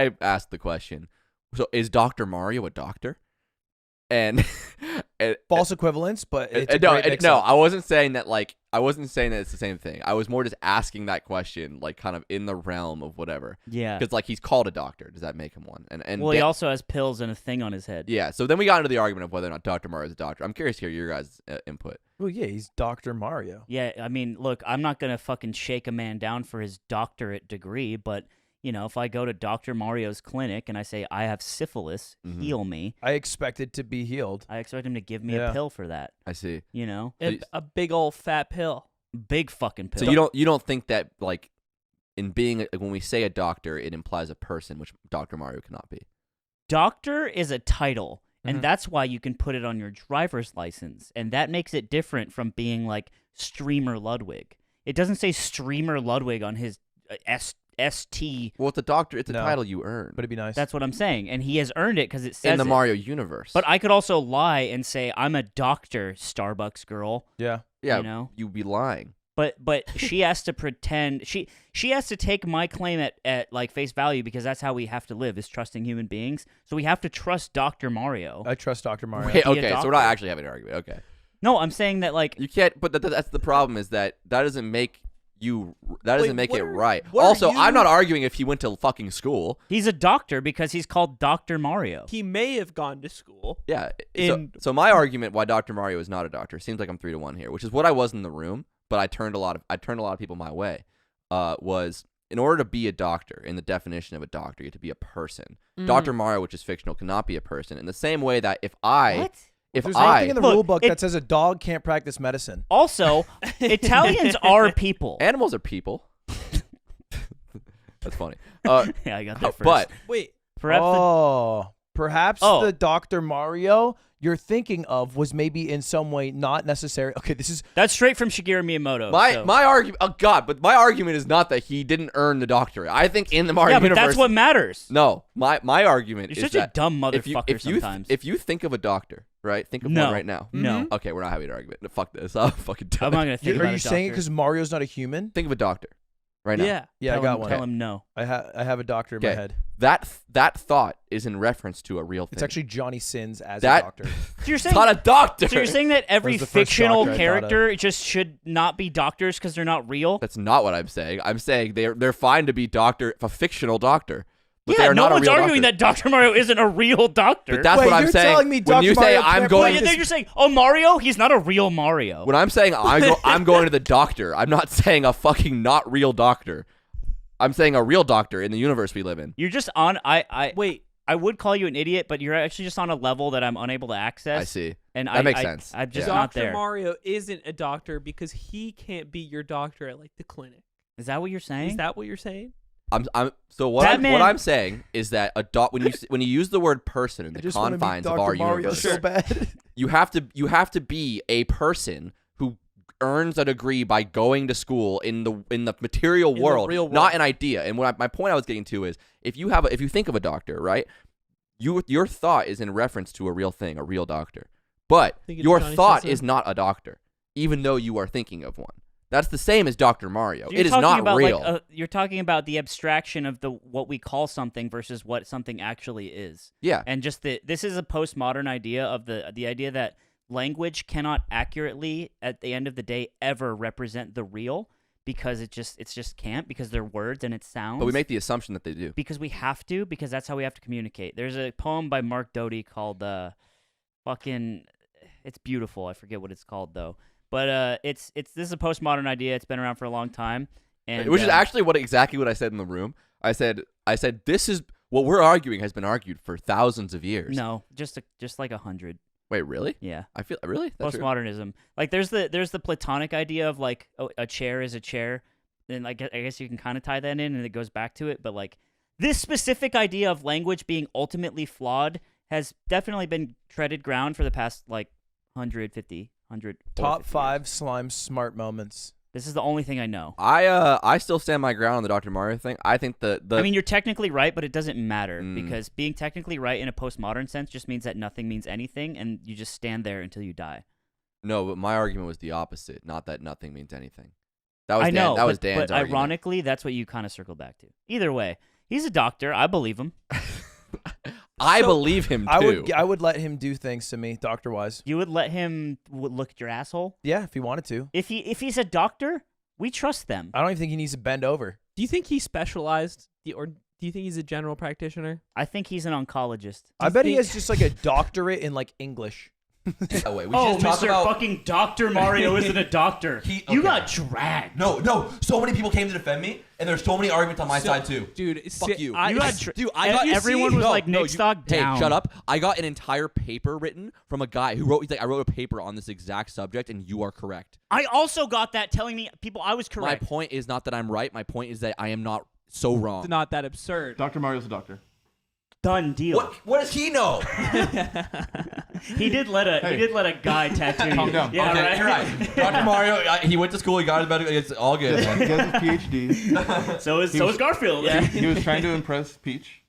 I asked the question. So is Dr. Mario a doctor? And false equivalence, but it's no, I wasn't saying that. Like, I wasn't saying that it's the same thing. I was more just asking that question, like, kind of in the realm of whatever. Yeah. Because like he's called a doctor. Does that make him one? And well, he also has pills and a thing on his head. Yeah. So then we got into the argument of whether or not Dr. Mario is a doctor. I'm curious to hear your guys' input. Well, yeah, he's Dr. Mario. Yeah, I mean, look, I'm not gonna fucking shake a man down for his doctorate degree, but you know, if I go to Dr. Mario's clinic and I say I have syphilis, heal me, I expect it to be healed. I expect him to give me a pill for that. I see. You know, a big old fat pill. Big fucking pill. So you don't think that, like, in being when we say a doctor, it implies a person, which Dr. Mario cannot be. Doctor is a title, and that's why you can put it on your driver's license, and that makes it different from being like Streamer Ludwig. It doesn't say Streamer Ludwig on his ST. Well, it's a doctor. It's a title you earn. But it'd be nice. That's what I'm saying, and he has earned it because it says in the Mario universe. But I could also lie and say I'm a doctor, Starbucks girl. Yeah. Yeah. You know? You'd be lying. But she has to pretend she has to take my claim at like face value because that's how we have to live, is trusting human beings. So we have to trust Dr. Mario. I trust Dr. Mario. Wait, okay, so we're not actually having an argument. Okay. No, I'm saying that like you can't. But that's the problem, is that doesn't make you. That doesn't make it right. what Also, are you- I'm not arguing if he went to fucking school. he's a doctor because he's called Dr. Mario. He may have gone to school. Yeah. In- So my argument why Dr. Mario is not a doctor seems like I'm 3-1 here, which is what I was in the room, but I turned a lot of people my way. Was in order to be a doctor, in the definition of a doctor, you have to be a person. Dr. Mario, which is fictional, cannot be a person. In the same way that if There's anything in the rule book that says a dog can't practice medicine. Also, Italians are people. Animals are people. That's funny. Yeah, I got that first. But Wait. Perhaps the Dr. Mario you're thinking of was maybe in some way not necessary. Okay, that's straight from Shigeru Miyamoto. My argument. Oh God! But my argument is not that he didn't earn the doctorate. I think in the Mario universe, that's what matters. No, my argument is You're such that a dumb motherfucker sometimes. If you think of a doctor, right? Think of No. one right now. No. Okay, we're not having an argument. Fuck this. I'm fucking done. I'm not gonna think about Are you saying it because Mario's not a human? Think of a doctor right now. Yeah, I got one. Tell him no. I have a doctor in my head. That thought is in reference to a real thing. It's actually Johnny Sins as a doctor. So you're saying, it's not a doctor. So you're saying that every That was the first fictional doctor I thought character just should not be doctors because they're not real? That's not what I'm saying. I'm saying they're fine to be a fictional doctor. But yeah, they are no not one's a real arguing doctor. that Dr. Mario isn't a real doctor. But that's what I'm you're saying. telling me when Dr. you say Mario I'm can't going, play then you're saying, oh, Mario, he's not a real Mario. when I'm saying I'm going to the doctor, I'm not saying a fucking not real doctor. I'm saying a real doctor in the universe we live in. You're just on. Wait. I would call you an idiot, but you're actually just on a level that I'm unable to access. I see. And that makes sense. I'm just Yeah. not Dr. there. Mario isn't a doctor because he can't be your doctor at like the clinic. Is that what you're saying? Is that what you're saying? So what I'm saying is that when you use the word person in the confines of our universe, so bad. you have to be a person who earns a degree by going to school in the material world, real world. not an idea. And my point I was getting to is if you think of a doctor, right? Your thought is in reference to a real thing, a real doctor. But Think of your Johnny thought Sins. is not a doctor, even though you are thinking of one. That's the same as Dr. Mario. So you're It is talking not about, real. Like, you're talking about the abstraction of what we call something versus what something actually is. Yeah. And just this is a postmodern idea of the idea that language cannot accurately, at the end of the day, ever represent the real because it just can't, because they're words and it sounds. But we make the assumption that they do. Because we have to, because that's how we have to communicate. There's a poem by Mark Doty called it's beautiful. I forget what it's called though. But this is a postmodern idea. It's been around for a long time, and Which is actually exactly what I said in the room. I said this is what we're arguing has been argued for thousands of years. no, just like 100. Wait, really? Yeah. I feel really that's true? Postmodernism. Like there's the Platonic idea of like a chair is a chair, and like I guess you can kind of tie that in, and it goes back to it. But like this specific idea of language being ultimately flawed has definitely been treaded ground for the past like 150 Top 5 years. slime smart moments. This is the only thing I know. I still stand my ground on the Dr. Mario thing. I think I mean, you're technically right, but it doesn't matter because being technically right in a postmodern sense just means that nothing means anything, and you just stand there until you die. No, but my argument was the opposite. Not that nothing means anything. That was I know. That was but Dan's argument. ironically, that's what you kind of circled back to. Either way, He's a doctor. I believe him. I believe him too. I would let him do things to me, doctor wise. You would let him look at your asshole? Yeah, if he wanted to. If he's a doctor, we trust them. I don't even think he needs to bend over. Do you think he specialized, or do you think he's a general practitioner? I think he's an oncologist. I bet he has just like a doctorate in like English. Oh, wait, we Oh, should talk Mr. about fucking Dr. Mario isn't a doctor. You got dragged. No. So many people came to defend me, and there's so many arguments on my side too. Dude, Fuck you. I got everyone was like, Nick Stock down. Hey, shut up. I got an entire paper written from a guy who wrote. He's like, I wrote a paper on this exact subject, and you are correct. I also got that telling me people I was correct. My point is not that I'm right. My point is that I am not so wrong. It's not that absurd. Dr. Mario's a doctor. Done deal. What does he know? He did let a guy tattoo you. Calm down. Yeah, Okay, right. you're right. Dr. Mario, he went to school. He got his medical. It's all good. Man. He has his PhD. So is Garfield. Yeah. He was trying to impress Peach,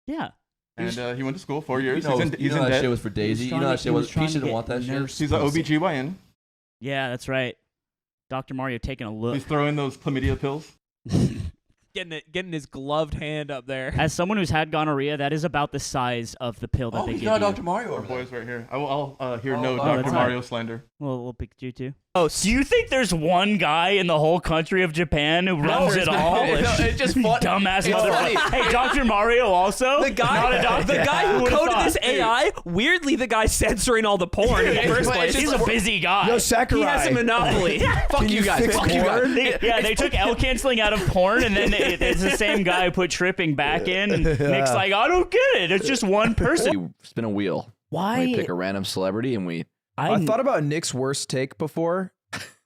Yeah. and he went to school 4 years. You know, he's in that debt. shit was for Daisy. You know that shit was. Peach didn't want that shit. He's an OBGYN. Yeah, that's right. Dr. Mario taking a look. He's throwing those chlamydia pills. Getting his gloved hand up there. As someone who's had gonorrhea, that is about the size of the pill that they he's give got you. Dr. Mario Our over there. boys right here. I'll hear no oh, Dr. that's Mario slander. We'll pick you too. Oh, do you think there's one guy in the whole country of Japan who runs it all? It's just fun. Dumbass It's funny. motherfucker. Hey, Dr. Mario also? The guy, Not a doctor. the guy who Who would've coded thought? this AI, weirdly the guy censoring all the porn in the first place. He's a busy guy. Yo, Sakurai. He has a monopoly. Fuck you guys. fix Fuck you guys. They took L canceling out of porn, and then it's the same guy who put tripping back in. And Nick's like, I don't get it. It's just one person. We spin a wheel. Why? We pick a random celebrity and we. I thought about Nick's worst take before.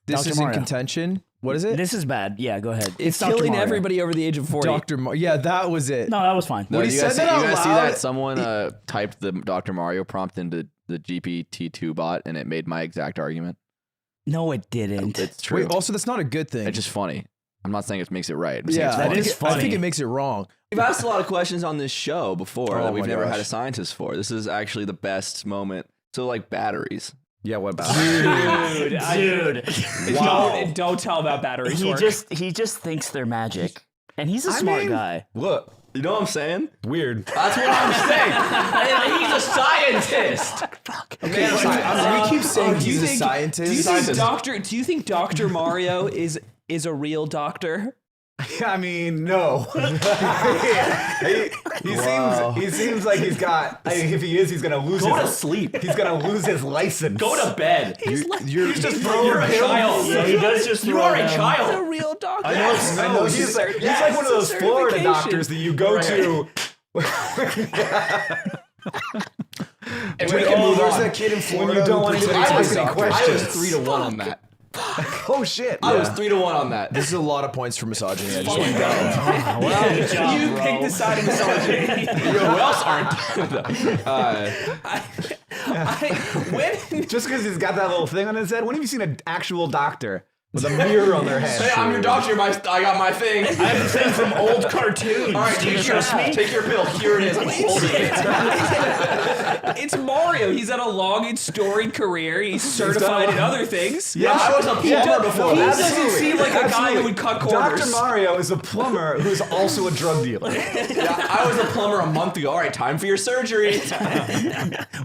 This Dr. is in Mario. contention. What is it? This is bad. Yeah, go ahead. It's Dr. killing Mario. everybody over the age of 40. Yeah, that was it. No, that was fine. When he you guys said that out you guys see loud- that someone typed the Dr. Mario prompt into the GPT-2 bot and it made my exact argument? No, it didn't. It's true. Wait, also, that's not a good thing. It's just funny. I'm not saying it makes it right. I'm saying yeah, it's that funny. is I funny. think it makes it wrong. We've asked a lot of questions on this show before Oh that we've my never gosh. had a scientist for. This is actually the best moment. So, like batteries. Yeah, what about Dude. Wow. Don't tell about batteries. He just thinks they're magic. And he's a smart guy. Look, you know what I'm saying? Weird. That's what I'm saying. He's a scientist. Okay, we keep saying he's a scientist. Do you think Dr. Mario is a real doctor? I mean, no. he seems like he's got. I mean, if he is, he's gonna lose. Go to sleep. He's gonna lose his license. Go to bed. You're just throwing a child. Yeah, he does just You throw are a down. child. A real doctor. I know. He's like one of those Florida doctors that you go to. Wait, there's that kid in Florida When you don't want to pretends ask he's a any doctor. I was questions. 3-1 on that. Oh shit! I was 3-1 on that. This is a lot of points for misogyny. I just want to know. Good job, You bro. picked the side of misogyny. Who else aren't? Just because he's got that little thing on his head. When have you seen an actual doctor with a mirror on their head? Hey, I'm your doctor. I got my thing. I have the thing from old cartoons. All right, take your pill. Here it is. I'm holding it. It's Mario. He's had a long and storied career. He's certified in other things. Yeah, I was a plumber before. He That's doesn't seem like a guy who Absolutely. would cut corners. Dr. Mario is a plumber who's also a drug dealer. Yeah, I was a plumber a month ago. All right, time for your surgery.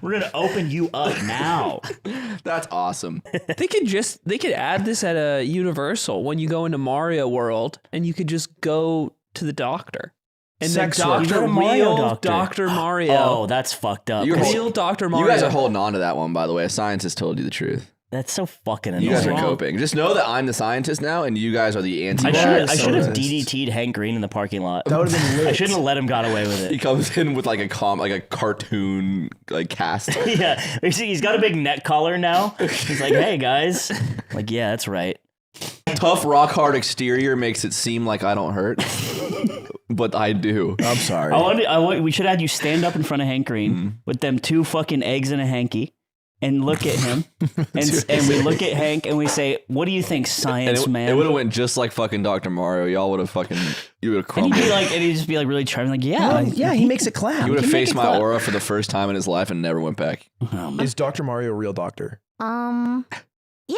We're going to open you up now. That's awesome. They could add this at a Universal when you go into Mario World and you could just go to the doctor. And Sex then work. Dr. You're a Mario Real doctor. Dr. Mario. Oh, that's fucked up. You're Real Dr. Mario. You guys are holding on to that one, by the way. A scientist told you the truth. That's so fucking You guys are annoying. coping. Just know that I'm the scientist now, and you guys are the anti. I should have scientist. DDT'd Hank Green in the parking lot. That would have been lit. I shouldn't have let him got away with He it. comes in with like a cartoon cast. Yeah, he's got a big neck collar now. He's like, hey guys, like yeah, that's right. Tough rock hard exterior makes it seem like I don't hurt, but I do. I'm sorry. We should have you stand up in front of Hank Green with them two fucking eggs in a hanky and look at him. and we look at Hank and we say, what do you think, science man? It would have went just like fucking Dr. Mario. Y'all would have you would have and he'd crumbled. be like, and he'd just be like really charming, like, yeah, he makes it clap. He would have can make faced it my clap. aura for the first time in his life and never went back. Is Dr. Mario a real doctor? Yeah.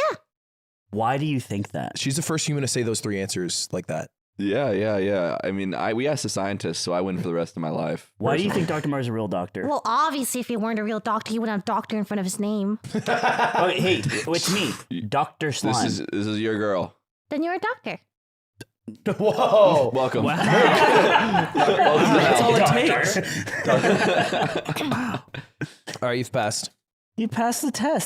Why do you think that? She's the first human to say those three answers like that. Yeah. I mean, we asked a scientist, so I win for the rest of my life. Why do you think Dr. Mario's a real doctor? Well, obviously, if he weren't a real doctor, he wouldn't have doctor in front of his name. Oh, hey, it's me, Dr. Slime. This is your girl. Then you're a doctor. Whoa. Welcome. Wow. That's all it takes. All right, you've passed. You passed the test.